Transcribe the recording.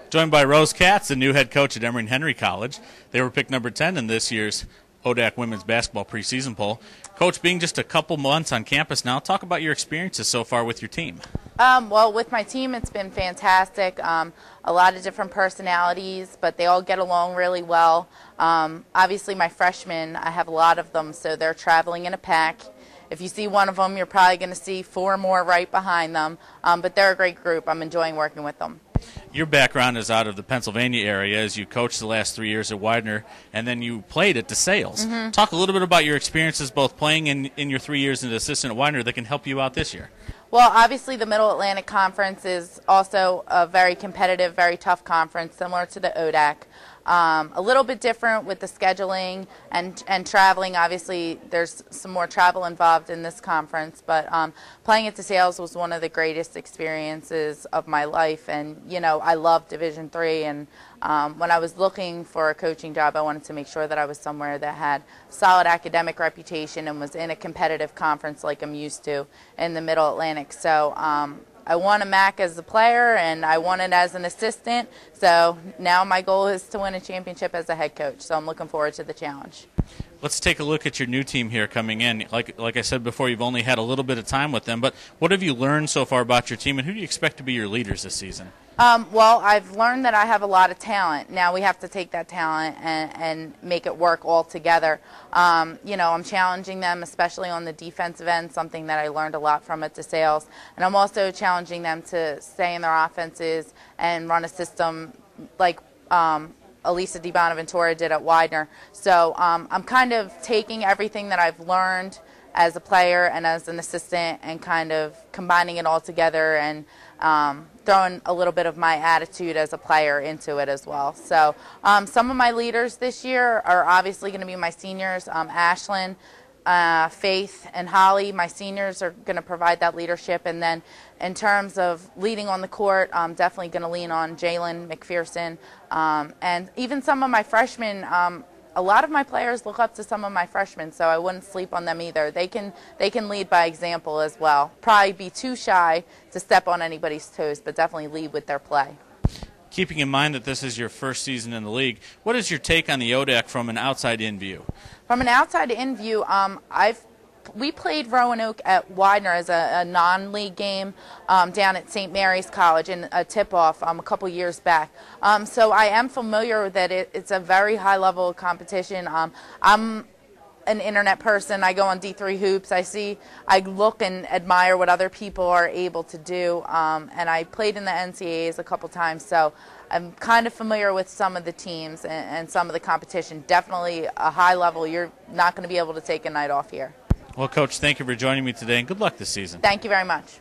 Joined by Rose Katz, the new head coach at Emory Henry College. They were picked number 10 in this year's ODAC women's basketball preseason poll. Coach, being just a couple months on campus now, talk about your experiences so far with your team. Well, with my team, it's been fantastic. A lot of different personalities, but they all get along really well. Obviously, my freshmen, I have a lot of them, so they're traveling in a pack. If you see one of them, you're probably going to see four more right behind them. But they're a great group. I'm enjoying working with them. Your background is out of the Pennsylvania area, as you coached the last 3 years at Widener, and then you played at DeSales. Talk a little bit about your experiences both playing in your 3 years as an assistant at Widener that can help you out this year. Well, obviously the Middle Atlantic Conference is also a very competitive, very tough conference, similar to the ODAC. A little bit different with the scheduling and traveling. Obviously, there's some more travel involved in this conference, but playing at DeSales was one of the greatest experiences of my life. And, you know, I love Division III, and when I was looking for a coaching job, I wanted to make sure that I was somewhere that had solid academic reputation and was in a competitive conference like I'm used to in the Middle Atlantic. So I won a MAC as a player, and I won it as an assistant. So now my goal is to win a championship as a head coach. So I'm looking forward to the challenge. Let's take a look at your new team here coming in. Like I said before, you've only had a little bit of time with them, but what have you learned so far about your team, and who do you expect to be your leaders this season? Well, I've learned that I have a lot of talent. Now we have to take that talent and make it work all together. You know, I'm challenging them, especially on the defensive end, something that I learned a lot from at DeSales. And I'm also challenging them to stay in their offenses and run a system like Elisa Di Bonaventura did at Widener. So I'm kind of taking everything that I've learned as a player and as an assistant and kind of combining it all together and throwing a little bit of my attitude as a player into it as well. So some of my leaders this year are obviously going to be my seniors. Ashlyn, Faith, and Holly, my seniors, are going to provide that leadership. And then in terms of leading on the court, I'm definitely going to lean on Jalen McPherson. And even some of my freshmen, a lot of my players look up to some of my freshmen, so I wouldn't sleep on them either. They can lead by example as well. Probably be too shy to step on anybody's toes, but definitely lead with their play. Keeping in mind that this is your first season in the league, what is your take on the ODAC from an outside-in view? From an outside-in view, we played Roanoke at Widener as a non-league game down at St. Mary's College in a tip-off a couple years back. So I am familiar that it's a very high-level competition. I'm an internet person. I go on D3 Hoops. I look and admire what other people are able to do. And I played in the NCAAs a couple times, so I'm kind of familiar with some of the teams and some of the competition. Definitely a high level. You're not going to be able to take a night off here. Well, Coach, thank you for joining me today, and good luck this season. Thank you very much.